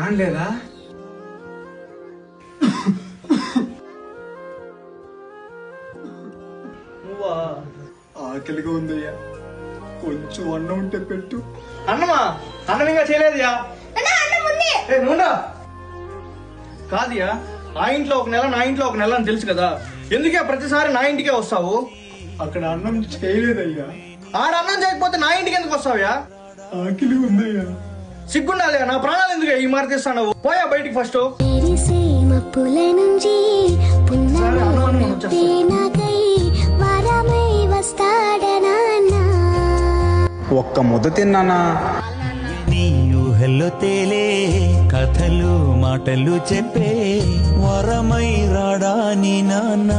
నానలేదా? ఆకలిగా ఉందయ్యా, కొంచెం అన్నం ఉంటే పెట్టు. అన్నమా? అన్నం ఇంకా చేయలేదుయా. నువ్వురా. కాదుయా, ఆ ఇంట్లో ఒక నెల నా ఇంట్లో ఒక నెల అని తెలుసు కదా, ఎందుకే ప్రతిసారి నా ఇంటికే వస్తావు? అక్కడ అన్నం చేయలేదయ్యా. ఆడ అన్నం చేయకపోతే నా ఇంటికి ఎందుకు వస్తావుయా? ఆకలి ఉందయ్యా. సిగ్గుండాలి, నా ప్రాణాలు ఎందుకు ఈ మాట తీస్తాను? పోయా బయటికి ఫస్ట్. ఒక్క ముద్ద తిన్నానా? నీ ఊహల్లో తేలే కథలు మాటలు చెప్పే వరమై రాడా నీ నాన్న.